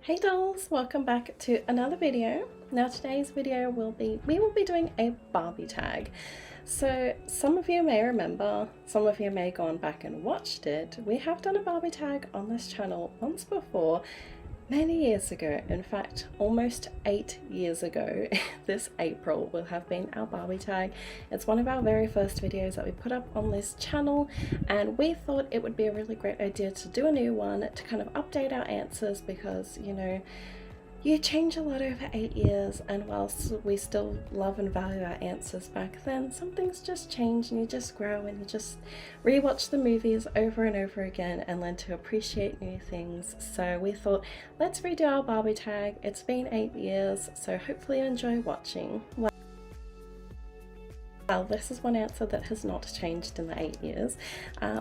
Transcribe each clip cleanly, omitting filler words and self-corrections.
Hey dolls, welcome back to another video. Now today's video we will be doing a Barbie tag. So some of you may remember, some of you may have gone back and watched it. We have done a Barbie tag on this channel once before, many years ago. In fact, almost 8 years ago. This April will have been our Barbie tag. It's one of our very first videos that we put up on this channel, and we thought it would be a really great idea to do a new one to kind of update our answers because, you know, you change a lot over 8 years, and whilst we still love and value our answers back then, some things just change and you just grow and you just rewatch the movies over and over again and learn to appreciate new things. So we thought, let's redo our Barbie tag. It's been 8 years, so hopefully you enjoy watching. Well, this is one answer that has not changed in the 8 years.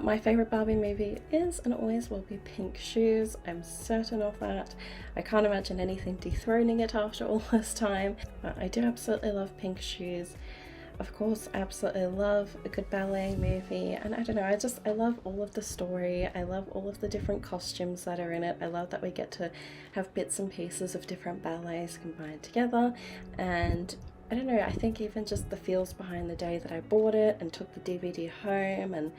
My favourite Barbie movie is and always will be Pink Shoes. I'm certain of that. I can't imagine anything dethroning it after all this time. But I do absolutely love Pink Shoes. Of course, I absolutely love a good ballet movie, and I don't know, I love all of the story. I love all of the different costumes that are in it. I love that we get to have bits and pieces of different ballets combined together, and I don't know, I think even just the feels behind the day that I bought it and took the DVD home and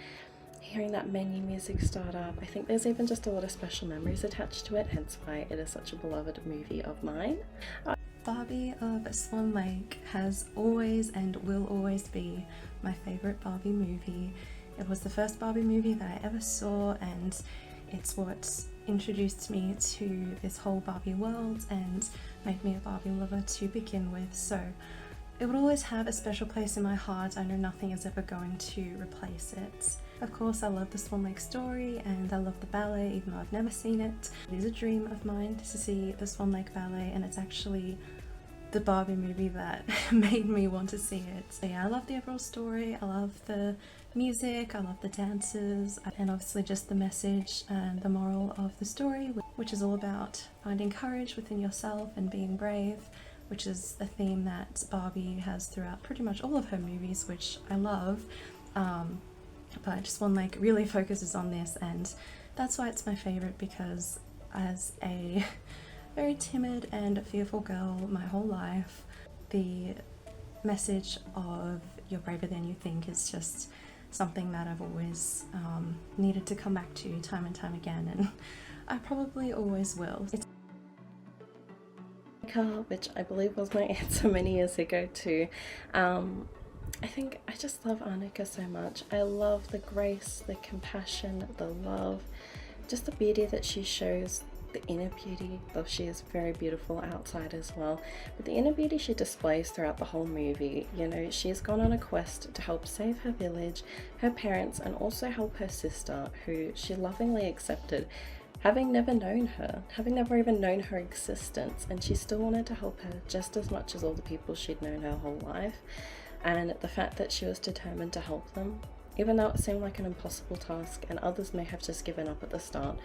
hearing that menu music start up, I think there's even just a lot of special memories attached to it, hence why it is such a beloved movie of mine. Barbie of Swan Lake has always and will always be my favourite Barbie movie. It was the first Barbie movie that I ever saw, and it's what introduced me to this whole Barbie world and made me a Barbie lover to begin with. So it would always have a special place in my heart. I know nothing is ever going to replace it. Of course, I love the Swan Lake story and I love the ballet, even though I've never seen it. It is a dream of mine to see the Swan Lake ballet, and it's actually the Barbie movie that made me want to see it. So yeah, I love the overall story, I love the music, I love the dances, and obviously just the message and the moral of the story, which is all about finding courage within yourself and being brave, which is a theme that Barbie has throughout pretty much all of her movies, which I love. But Swan Lake really focuses on this, and that's why it's my favourite, because as a very timid and fearful girl my whole life, the message of you're braver than you think is just something that I've always needed to come back to time and time again, and I probably always will. Which I believe was my answer many years ago too. I think I just love Annika so much. I love the grace, the compassion, the love, just the beauty that she shows, the inner beauty, though she is very beautiful outside as well, but the inner beauty she displays throughout the whole movie. You know, she has gone on a quest to help save her village, her parents, and also help her sister, who she lovingly accepted, having never known her, having never even known her existence, and she still wanted to help her just as much as all the people she'd known her whole life. And the fact that she was determined to help them, even though it seemed like an impossible task and others may have just given up at the start,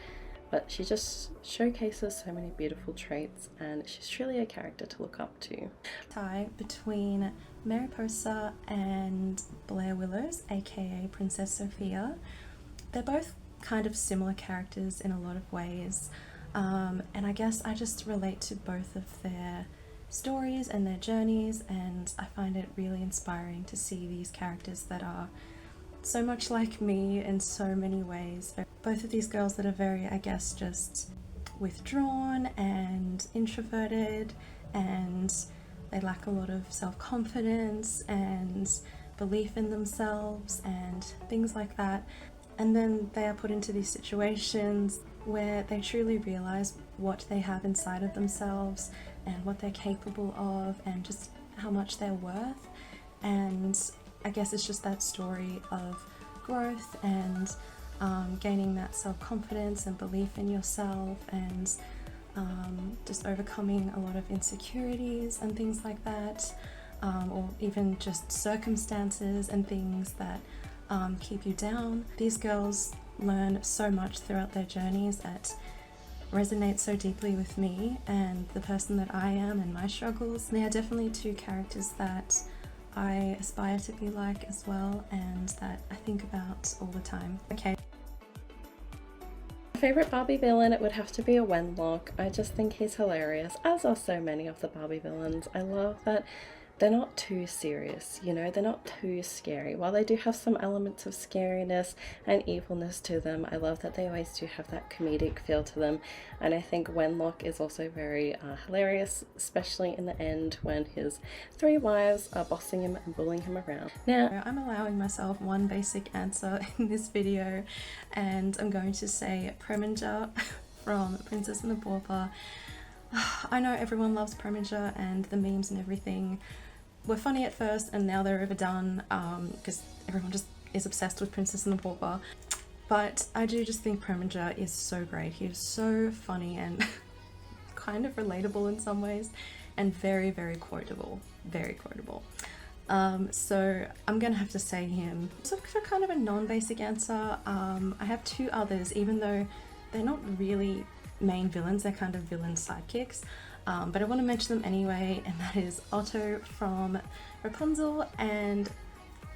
but she just showcases so many beautiful traits, and she's truly a character to look up to. Tie between Mariposa and Blair Willows, aka Princess Sophia. They're both kind of similar characters in a lot of ways, and I guess I just relate to both of their stories and their journeys, and I find it really inspiring to see these characters that are so much like me in so many ways. Both of these girls that are very, I guess, just withdrawn and introverted, and they lack a lot of self-confidence and belief in themselves and things like that. And then they are put into these situations where they truly realize what they have inside of themselves and what they're capable of and just how much they're worth. And I guess it's just that story of growth and gaining that self-confidence and belief in yourself, and just overcoming a lot of insecurities and things like that, or even just circumstances and things that keep you down. These girls learn so much throughout their journeys that resonate so deeply with me and the person that I am and my struggles. They are definitely two characters that I aspire to be like as well, and that I think about all the time. Okay. Favorite Barbie villain, it would have to be a Wenlock. I just think he's hilarious, as are so many of the Barbie villains. I love that they're not too serious, you know, they're not too scary. While they do have some elements of scariness and evilness to them, I love that they always do have that comedic feel to them. And I think Wenlock is also very hilarious, especially in the end when his 3 wives are bossing him and bullying him around. Now, I'm allowing myself one basic answer in this video, and I'm going to say Preminger from Princess and the Pauper. I know everyone loves Preminger and the memes and everything were funny at first and now they're overdone because everyone just is obsessed with Princess and the Pauper. But I do just think Preminger is so great. He is so funny and kind of relatable in some ways and very, very quotable. Very quotable. So I'm gonna have to say him. So for kind of a non-basic answer, I have 2 others, even though they're not really main villains, they're kind of villain sidekicks, but I want to mention them anyway, and that is Otto from Rapunzel and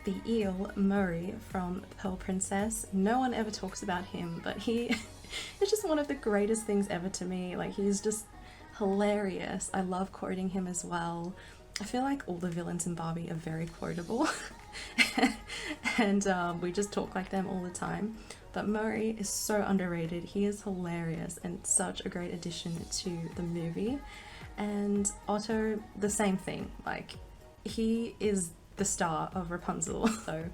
the eel Murray from Pearl Princess. No one ever talks about him, but he is just one of the greatest things ever to me. Like, he's just hilarious. I love quoting him as well. I feel like all the villains in Barbie are very quotable and we just talk like them all the time. But Murray is so underrated. He is hilarious and such a great addition to the movie. And Otto, the same thing. Like, he is the star of Rapunzel. So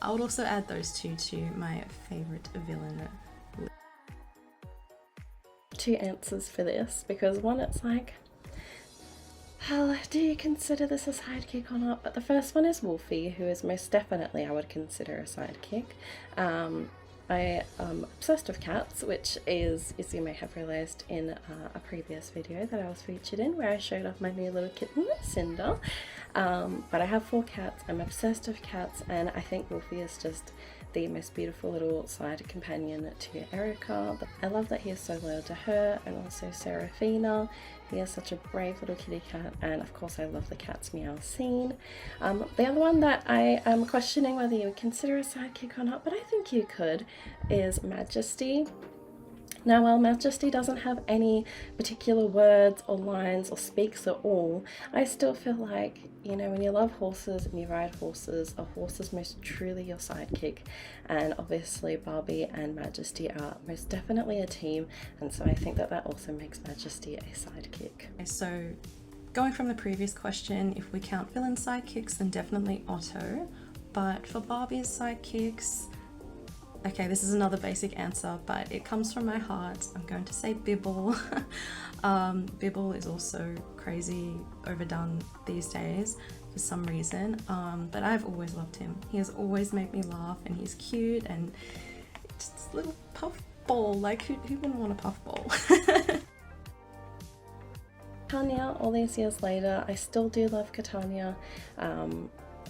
I would also add those 2 to my favourite villain. 2 answers for this, because one, it's like, hell, do you consider this a sidekick or not? But the first one is Wolfie, who is most definitely I would consider a sidekick. I am obsessed with cats, which is, as you may have realised in a previous video that I was featured in, where I showed off my new little kitten, Cinder. But I have 4 cats, I'm obsessed with cats, and I think Wolfie is just the most beautiful little side companion to Erica. I love that he is so loyal to her, and also Serafina. He is such a brave little kitty cat, and of course I love the cat's meow scene. The other one that I am questioning whether you would consider a sidekick or not, but I think you could, is Majesty. Now, while Majesty doesn't have any particular words or lines or speaks at all, I still feel like, you know, when you love horses and you ride horses, a horse is most truly your sidekick. And obviously Barbie and Majesty are most definitely a team, and so I think that that also makes Majesty a sidekick. So going from the previous question, if we count villain sidekicks, then definitely Otto. But for Barbie's sidekicks, okay, this is another basic answer, but it comes from my heart. I'm going to say Bibble. Bibble is also crazy overdone these days for some reason, but I've always loved him. He has always made me laugh, and he's cute and just a little puff ball. Like, who wouldn't want a puff ball? Tanya, all these years later, I still do love Catania.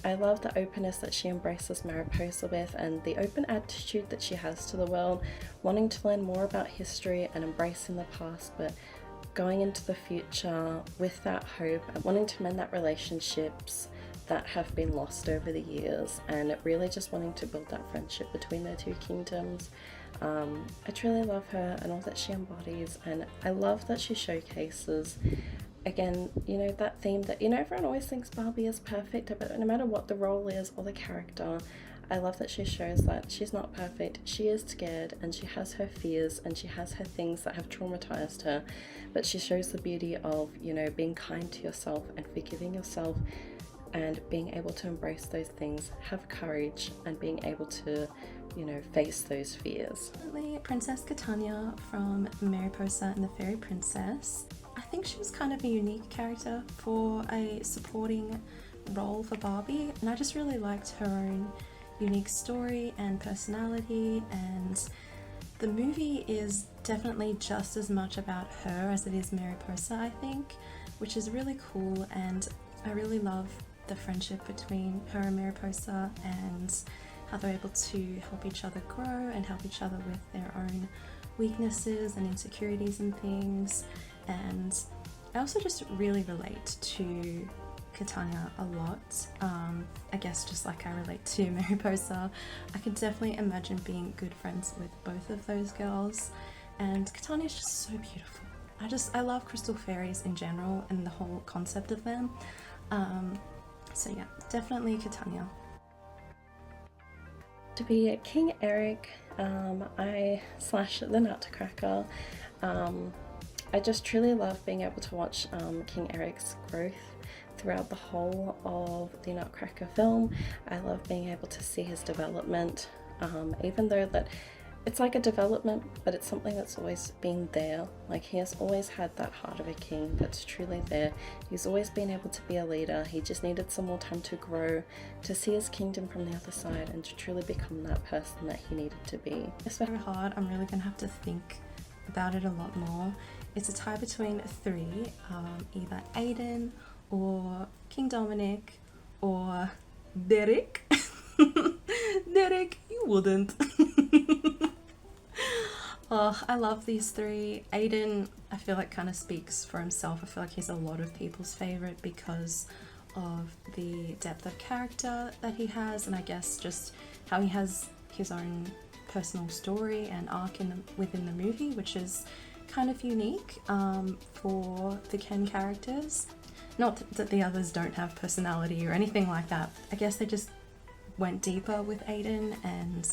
I love the openness that she embraces Mariposa with, and the open attitude that she has to the world, wanting to learn more about history and embracing the past, but going into the future with that hope and wanting to mend that relationships that have been lost over the years, and really just wanting to build that friendship between their 2 kingdoms. I truly love her and all that she embodies, and I love that she showcases, again, you know, that theme that, you know, everyone always thinks Barbie is perfect, but no matter what the role is or the character, I love that she shows that she's not perfect. She is scared, and she has her fears, and she has her things that have traumatized her, but she shows the beauty of, you know, being kind to yourself and forgiving yourself and being able to embrace those things, have courage, and being able to, you know, face those fears. Princess Catania from Mariposa and the Fairy Princess. I think she was kind of a unique character for a supporting role for Barbie, and I just really liked her own unique story and personality, and the movie is definitely just as much about her as it is Mariposa, I think, which is really cool, and I really love the friendship between her and Mariposa and how they're able to help each other grow and help each other with their own weaknesses and insecurities and things. And I also just really relate to Catania a lot. I guess just like I relate to Mariposa, I could definitely imagine being good friends with both of those girls. And Catania is just so beautiful. I love crystal fairies in general and the whole concept of them. So yeah, definitely Catania. To be King Eric, the Nutcracker. I just truly love being able to watch King Eric's growth throughout the whole of the Nutcracker film. I love being able to see his development, even though that it's like a development, but it's something that's always been there. Like, he has always had that heart of a king that's truly there. He's always been able to be a leader. He just needed some more time to grow, to see his kingdom from the other side, and to truly become that person that he needed to be. It's very hard. I'm really gonna have to think about it a lot more. It's a tie between three, either Aiden or King Dominic or Derek. Derek, you wouldn't. Oh, I love these three. Aiden, I feel like kind of speaks for himself. I feel like he's a lot of people's favorite because of the depth of character that he has, and I guess just how he has his own personal story and arc within the movie, which is kind of unique for the Ken characters. Not that the others don't have personality or anything like that. I guess they just went deeper with Aiden, and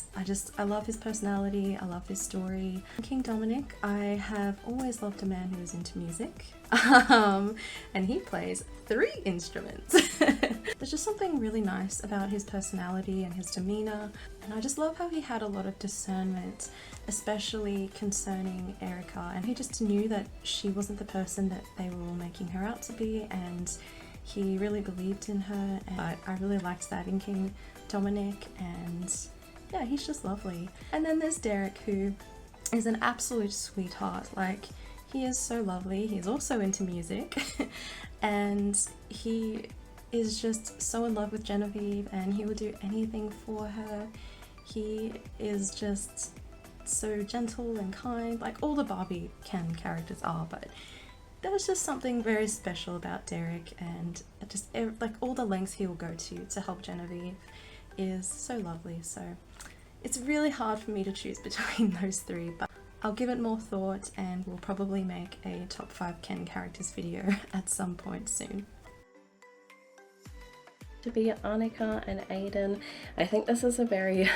I love his personality, I love his story. King Dominic, I have always loved a man who is into music, and he plays 3 instruments. There's just something really nice about his personality and his demeanor, and I just love how he had a lot of discernment, especially concerning Erica, and he just knew that she wasn't the person that they were all making her out to be, and he really believed in her, and I really liked that in King Dominic, and yeah, he's just lovely. And then there's Derek, who is an absolute sweetheart. Like, he is so lovely. He's also into music and he is just so in love with Genevieve, and he would do anything for her. He is just so gentle and kind, like all the Barbie Ken characters are, but there's just something very special about Derek, and just like all the lengths he will go to help Genevieve is so lovely. So it's really hard for me to choose between those 3, but I'll give it more thought, and we'll probably make a top 5 Ken characters video at some point soon. To be Annika and Aiden, I think this is a very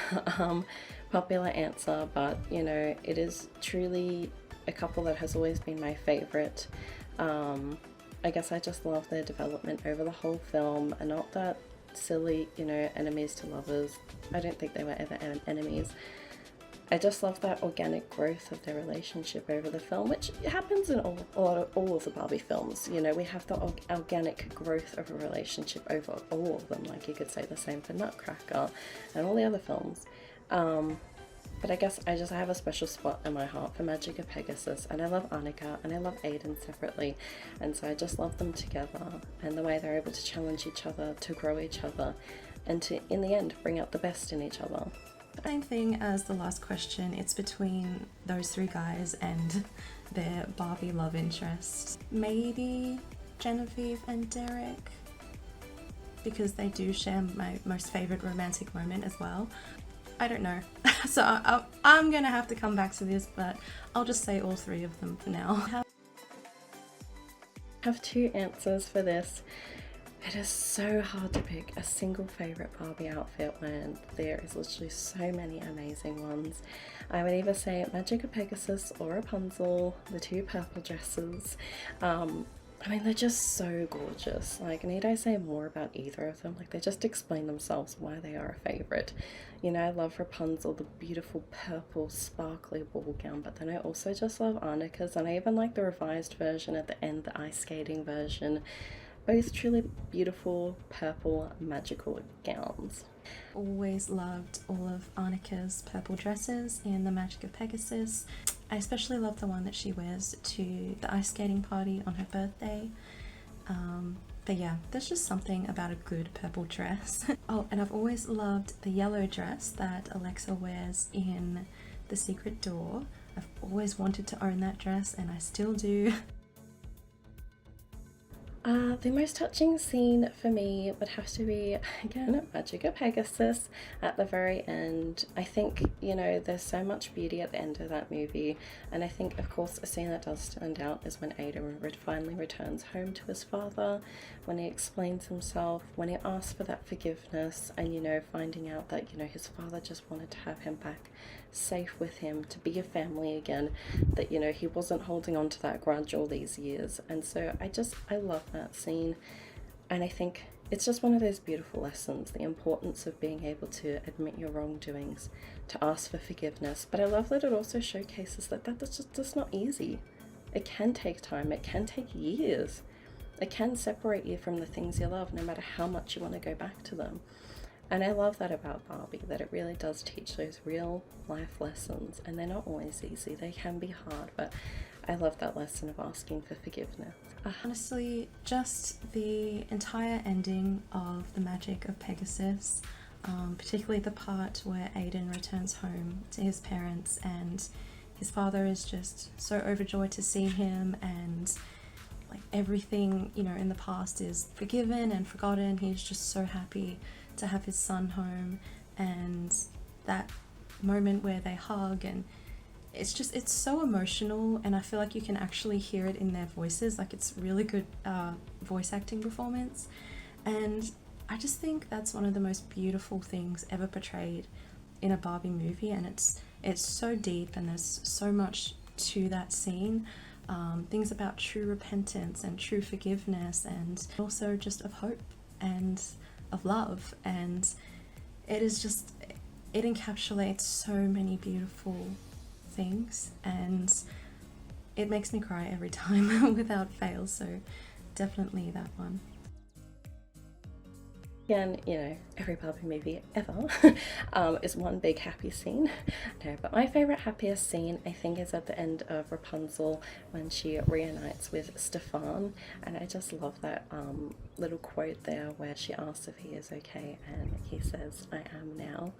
popular answer, but you know, it is truly a couple that has always been my favorite. I guess I just love their development over the whole film, and not that silly, you know, enemies to lovers. I don't think they were ever enemies. I just love that organic growth of their relationship over the film, which happens in all of the Barbie films. You know, we have the organic growth of a relationship over all of them. Like, you could say the same for Nutcracker and all the other films. But I guess I have a special spot in my heart for Magic of Pegasus, and I love Annika and I love Aiden separately, and so I just love them together, and the way they're able to challenge each other, to grow each other, and to, in the end, bring out the best in each other. Same thing as the last question, it's between those 3 guys and their Barbie love interests. Maybe Genevieve and Derek, because they do share my most favourite romantic moment as well. I don't know. So I'm gonna have to come back to this, but I'll just say all 3 of them for now. I have 2 answers for this. It is so hard to pick a single favourite Barbie outfit when there is literally so many amazing ones. I would either say Magic of Pegasus or Rapunzel, the 2 purple dresses. I mean, they're just so gorgeous. Like, need I say more about either of them? Like, they just explain themselves why they are a favourite. You know, I love Rapunzel, the beautiful purple sparkly ball gown, but then I also just love Annika's, and I even like the revised version at the end, the ice skating version. Both truly beautiful purple magical gowns. Always loved all of Annika's purple dresses in the Magic of Pegasus. I especially love the one that she wears to the ice skating party on her birthday. But yeah, there's just something about a good purple dress. Oh, and I've always loved the yellow dress that Alexa wears in The Secret Door. I've always wanted to own that dress, and I still do. The most touching scene for me would have to be, again, Magic of Pegasus at the very end. I think, you know, there's so much beauty at the end of that movie, and I think, of course, a scene that does stand out is when Aiden finally returns home to his father, when he explains himself, when he asks for that forgiveness, and, you know, finding out that, you know, his father just wanted to have him back safe with him, to be a family again, that, you know, he wasn't holding on to that grudge all these years. And so I love that scene, and I think it's just one of those beautiful lessons, the importance of being able to admit your wrongdoings, to ask for forgiveness. But I love that it also showcases that that's not easy. It can take time, it can take years, it can separate you from the things you love, no matter how much you want to go back to them. And I love that about Barbie, that it really does teach those real life lessons, and they're not always easy, they can be hard, but I love that lesson of asking for forgiveness. Honestly, just the entire ending of The Magic of Pegasus, particularly the part where Aiden returns home to his parents and his father is just so overjoyed to see him, and like everything, you know, in the past is forgiven and forgotten. He's just so happy to have his son home, and that moment where they hug, and it's so emotional, and I feel like you can actually hear it in their voices. Like, it's really good voice acting performance, and I just think that's one of the most beautiful things ever portrayed in a Barbie movie, and it's so deep, and there's so much to that scene. Things about true repentance and true forgiveness, and also just of hope and of love, and it encapsulates so many beautiful things, and it makes me cry every time without fail, so definitely that one. Again, you know, every Barbie movie ever is one big happy scene. No, but my favourite happiest scene, I think, is at the end of Rapunzel when she reunites with Stefan, and I just love that little quote there where she asks if he is okay, and he says, "I am now,"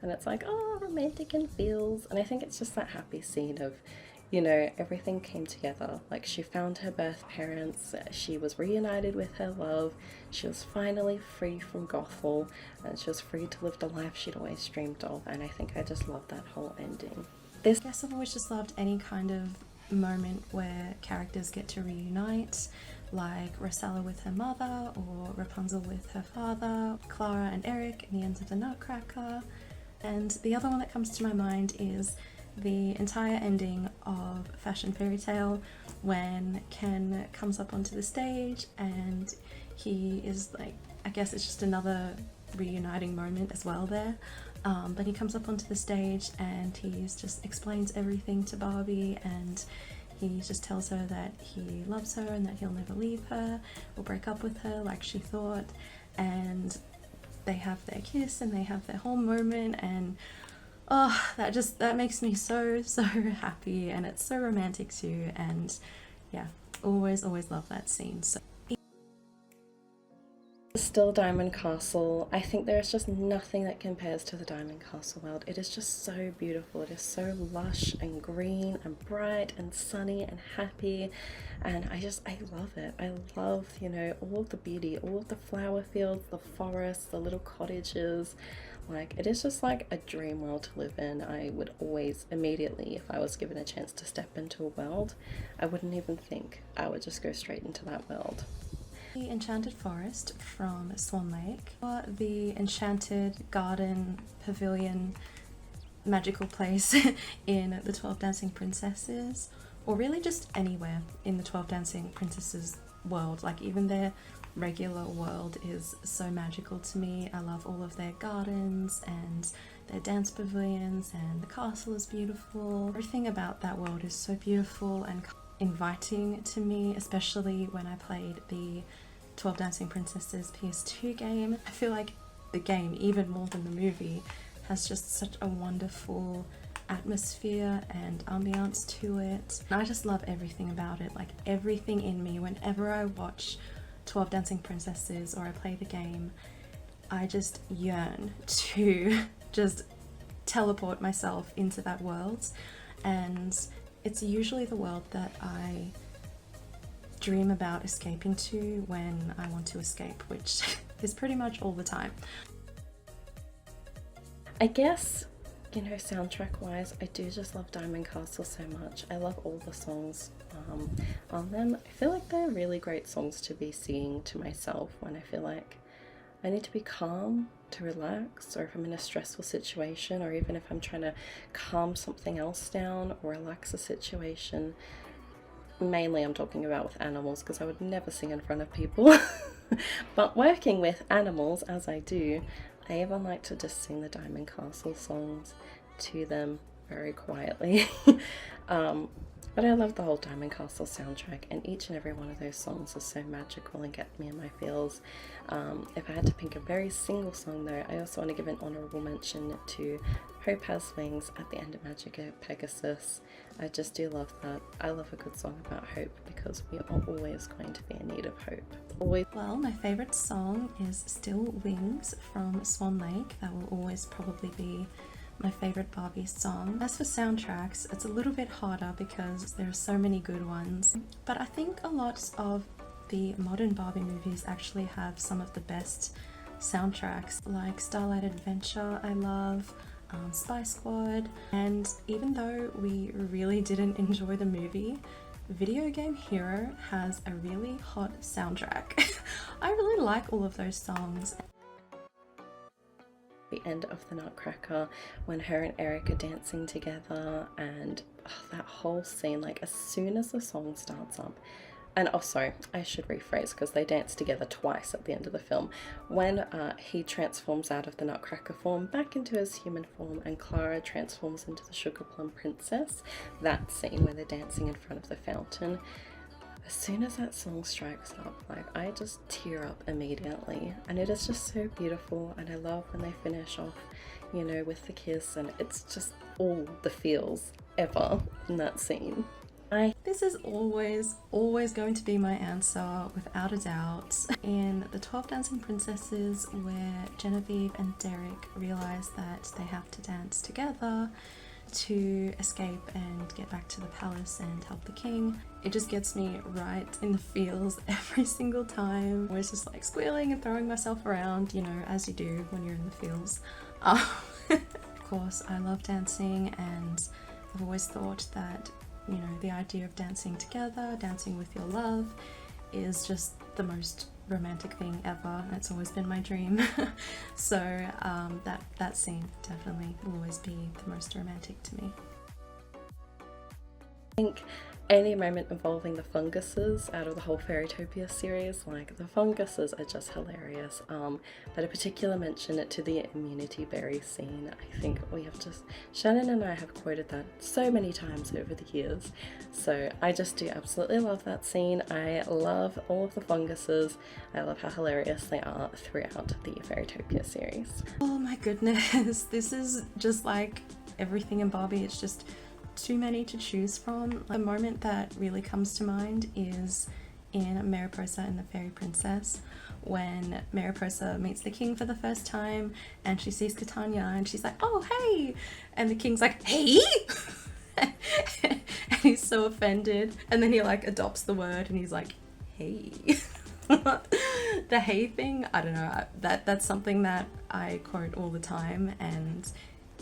and it's like, oh, romantic and feels, and I think it's just that happy scene of, you know, everything came together. Like, she found her birth parents, she was reunited with her love, she was finally free from Gothel, and she was free to live the life she'd always dreamed of, and I think I just love that whole ending. I guess I've always just loved any kind of moment where characters get to reunite, like Rosella with her mother, or Rapunzel with her father, Clara and Eric in the end of the Nutcracker. And the other one that comes to my mind is the entire ending of Fashion Fairy Tale, when Ken comes up onto the stage and he is like, I guess it's just another reuniting moment as well there, but he comes up onto the stage and he just explains everything to Barbie, and he just tells her that he loves her and that he'll never leave her or break up with her like she thought, and they have their kiss and they have their whole moment, and oh, that makes me so happy, and it's so romantic too, and yeah, always love that scene. So Still Diamond Castle, I think there is just nothing that compares to the Diamond Castle world. It is just so beautiful, it is so lush and green and bright and sunny and happy, and I love it. I love, you know, all of the beauty, all of the flower fields, the forests, the little cottages. Like, it is just like a dream world to live in. I would always immediately, if I was given a chance to step into a world, I wouldn't even think, I would just go straight into that world. the Enchanted Forest from Swan Lake, or the Enchanted Garden Pavilion magical place in the 12 Dancing Princesses, or really just anywhere in the 12 Dancing Princesses world. Like, even their regular world is so magical to me. I love all of their gardens and their dance pavilions, and the castle is beautiful. Everything about that world is so beautiful and inviting to me, especially when I played the 12 Dancing Princesses PS2 game. I feel like the game, even more than the movie, has just such a wonderful atmosphere and ambiance to it. And I just love everything about it. Like, everything in me, whenever I watch 12 Dancing Princesses or I play the game, I just yearn to just teleport myself into that world, and it's usually the world that I dream about escaping to when I want to escape, which is pretty much all the time. I guess, you know, soundtrack wise, I do just love Diamond Castle so much. I love all the songs on them. I feel like they're really great songs to be singing to myself when I feel like I need to be calm, to relax, or if I'm in a stressful situation, or even if I'm trying to calm something else down or relax a situation. Mainly I'm talking about with animals, because I would never sing in front of people. But working with animals as I do, I even like to just sing the Diamond Castle songs to them very quietly. But I love the whole Diamond Castle soundtrack, and each and every one of those songs is so magical and get me in my feels. If I had to pick a very single song though, I also want to give an honourable mention to Hope Has Wings at the end of Magica Pegasus. I just do love that. I love a good song about hope, because we are always going to be in need of hope. Always. Well, my favourite song is still Wings from Swan Lake. That will always probably be my favourite Barbie song. As for soundtracks, it's a little bit harder because there are so many good ones, but I think a lot of the modern Barbie movies actually have some of the best soundtracks, like Starlight Adventure I love, Spy Squad, and even though we really didn't enjoy the movie, Video Game Hero has a really hot soundtrack. I really like all of those songs. The end of the Nutcracker, when her and Eric are dancing together, and that whole scene, like as soon as the song starts up, and oh sorry, I should rephrase, because they dance together twice at the end of the film, when he transforms out of the Nutcracker form back into his human form and Clara transforms into the Sugar Plum Princess, that scene where they're dancing in front of the fountain, as soon as that song strikes up, like I just tear up immediately, and it is just so beautiful. And I love when they finish off, you know, with the kiss, and it's just all the feels ever in that scene. This is always going to be my answer without a doubt. In The 12 Dancing Princesses, where Genevieve and Derek realize that they have to dance together to escape and get back to the palace and help the king, it just gets me right in the feels every single time. I was just like squealing and throwing myself around, you know, as you do when you're in the feels. Of course, I love dancing, and I've always thought that, you know, the idea of dancing together, dancing with your love, is just the most romantic thing ever. It's always been my dream. So that scene definitely will always be the most romantic to me. I think any moment involving the funguses out of the whole Fairytopia series, like the funguses are just hilarious. But a particular mention to the immunity berry scene. I think we have just, Shannon and I have quoted that so many times over the years, so I just do absolutely love that scene. I love all of the funguses. I love how hilarious they are throughout the Fairytopia series. Oh my goodness, this is just like everything in Barbie. It's just too many to choose from. The moment that really comes to mind is in Mariposa and the Fairy Princess, when Mariposa meets the king for the first time and she sees Catania and she's like, oh hey, and the king's like, hey. And he's so offended, and then he like adopts the word and he's like, hey. The hey thing, I don't know, that's something that I quote all the time, and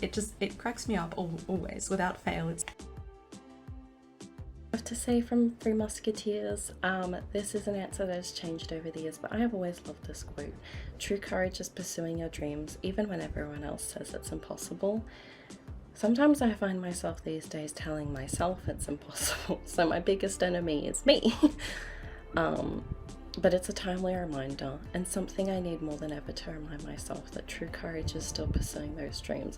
it cracks me up always, without fail. It's I have to say, from Three Musketeers, this is an answer that has changed over the years, but I have always loved this quote. True courage is pursuing your dreams, even when everyone else says it's impossible. Sometimes I find myself these days telling myself it's impossible, so my biggest enemy is me. But it's a timely reminder, and something I need more than ever to remind myself that true courage is still pursuing those dreams,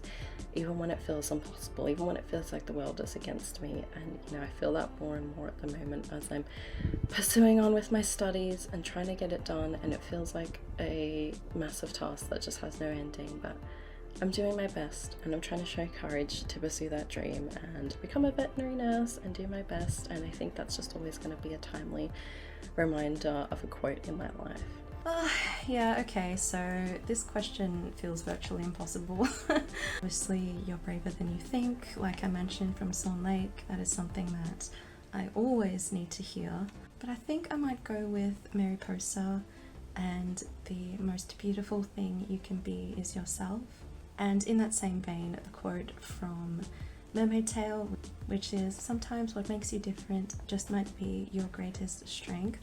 even when it feels impossible, even when it feels like the world is against me. And you know, I feel that more and more at the moment as I'm pursuing on with my studies and trying to get it done, and it feels like a massive task that just has no ending, but I'm doing my best, and I'm trying to show courage to pursue that dream and become a veterinary nurse and do my best. And I think that's just always going to be a timely reminder of a quote in my life. Yeah, okay, so this question feels virtually impossible. Obviously, you're braver than you think. Like I mentioned from Swan Lake, that is something that I always need to hear. But I think I might go with Mariposa and the most beautiful thing you can be is yourself. And in that same vein, the quote from Mermaid Tale, which is, sometimes what makes you different just might be your greatest strength.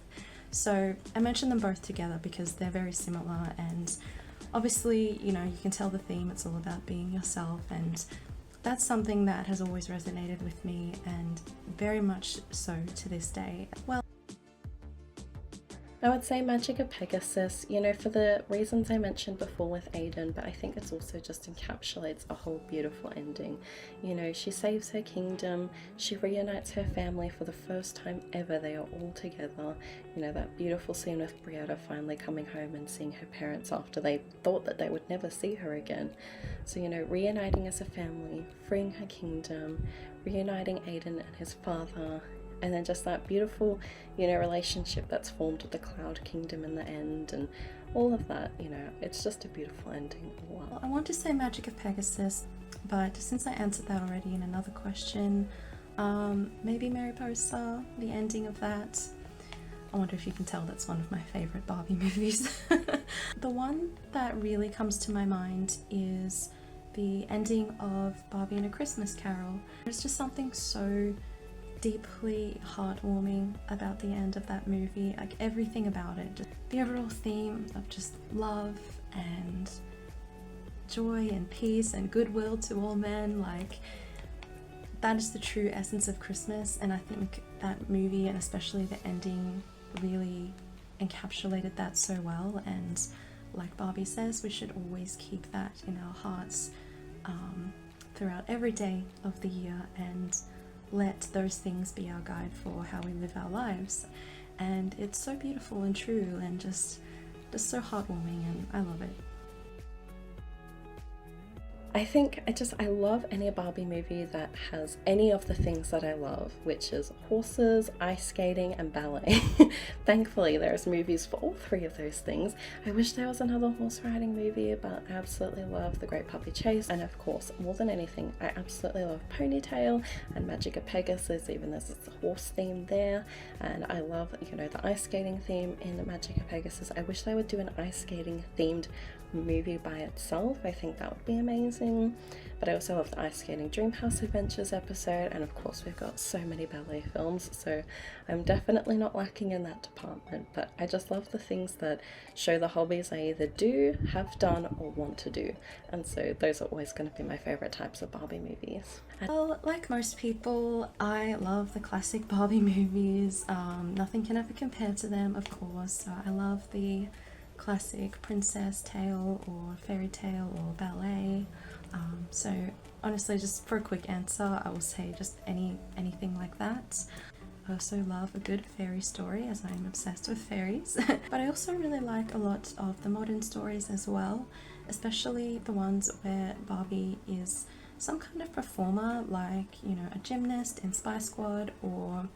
So I mentioned them both together because they're very similar, and obviously, you know, you can tell the theme, it's all about being yourself, and that's something that has always resonated with me, and very much so to this day. Well, I would say Magic of Pegasus, you know, for the reasons I mentioned before with Aiden, but I think it's also just encapsulates a whole beautiful ending. You know, she saves her kingdom, she reunites her family for the first time ever, they are all together. You know, that beautiful scene with Brietta finally coming home and seeing her parents after they thought that they would never see her again. So, you know, reuniting as a family, freeing her kingdom, reuniting Aiden and his father, and then just that beautiful, you know, relationship that's formed with the Cloud Kingdom in the end, and all of that, you know, it's just a beautiful ending. Wow. I want to say Magic of Pegasus, but since I answered that already in another question, maybe Mariposa, the ending of that. I wonder if you can tell that's one of my favourite Barbie movies. The one that really comes to my mind is the ending of Barbie and a Christmas Carol. There's just something so deeply heartwarming about the end of that movie, like everything about it, just the overall theme of just love and joy and peace and goodwill to all men, like that is the true essence of Christmas. And I think that movie, and especially the ending, really encapsulated that so well. And like Barbie says, we should always keep that in our hearts throughout every day of the year, and let those things be our guide for how we live our lives. And it's so beautiful and true, and just so heartwarming, and I love it. I think I love any Barbie movie that has any of the things that I love, which is horses, ice skating, and ballet. Thankfully, there's movies for all three of those things. I wish there was another horse riding movie, but I absolutely love The Great Puppy Chase. And of course, more than anything, I absolutely love Ponytail and Magic of Pegasus, even though there's a horse theme there. And I love, you know, the ice skating theme in the Magic of Pegasus. I wish they would do an ice skating themed movie by itself. I think that would be amazing. But I also love the Ice Skating Dreamhouse Adventures episode, and of course we've got so many ballet films, so I'm definitely not lacking in that department. But I just love the things that show the hobbies I either do, have done, or want to do, and so those are always going to be my favourite types of Barbie movies. Well, like most people, I love the classic Barbie movies. Nothing can ever compare to them, of course. So I love the classic princess tale or fairy tale or ballet. So honestly, just for a quick answer, I will say just anything like that. I also love a good fairy story, as I'm obsessed with fairies. But I also really like a lot of the modern stories as well, especially the ones where Barbie is some kind of performer, like, you know, a gymnast in Spy Squad or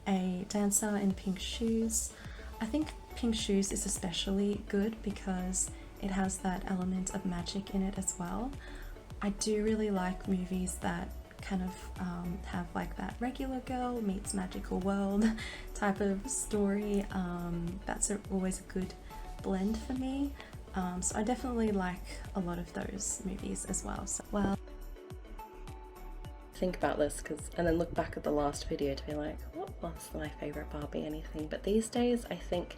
a dancer in pink shoes. I think Pink Shoes is especially good because it has that element of magic in it as well. I do really like movies that kind of have like that regular girl meets magical world type of story. That's always a good blend for me. So I definitely like a lot of those movies as well. So, well, think about this and then look back at the last video to be like, what was my favourite Barbie anything? But these days I think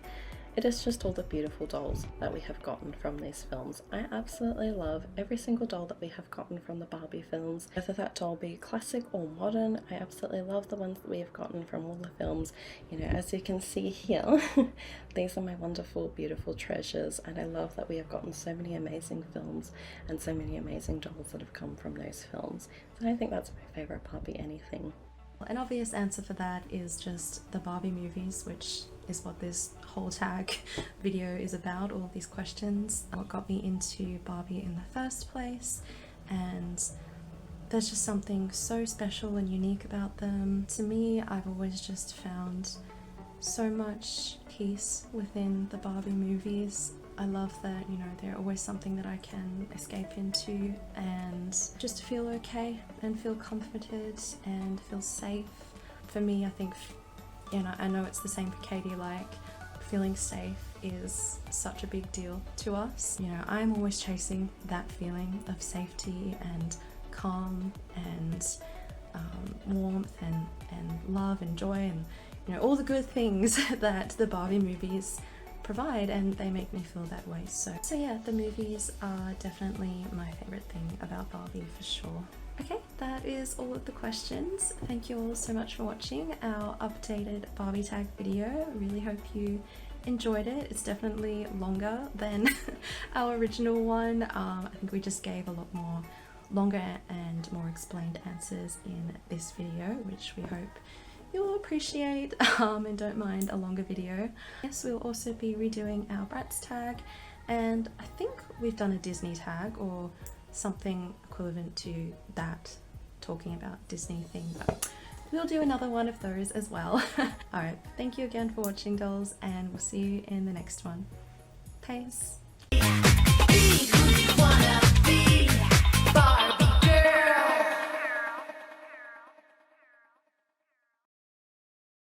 it is just all the beautiful dolls that we have gotten from these films. I absolutely love every single doll that we have gotten from the Barbie films, whether that doll be classic or modern. I absolutely love the ones that we have gotten from all the films. You know, as you can see here, these are my wonderful, beautiful treasures, and I love that we have gotten so many amazing films and so many amazing dolls that have come from those films. So I think that's my favourite Barbie anything. An obvious answer for that is just the Barbie movies, which is what this whole tag video is about, all of these questions. What got me into Barbie in the first place, and there's just something so special and unique about them. To me, I've always just found so much peace within the Barbie movies. I love that, you know, they're always something that I can escape into and just feel okay and feel comforted and feel safe. for me, I think, you know, I know it's the same for Katie, like feeling safe is such a big deal to us. You know, I'm always chasing that feeling of safety and calm and warmth and love and joy and, you know, all the good things that the Barbie movies provide, and they make me feel that way. So yeah, the movies are definitely my favorite thing about Barbie for sure. Okay, that is all of the questions. Thank you all so much for watching our updated Barbie tag video. I really hope you enjoyed it. It's definitely longer than our original one. I think we just gave a lot more longer and more explained answers in this video, which we hope you'll appreciate and don't mind a longer video. Yes, we'll also be redoing our Bratz tag, and I think we've done a Disney tag or something equivalent to that, talking about Disney thing, but we'll do another one of those as well. Alright, thank you again for watching, dolls, and we'll see you in the next one. Peace.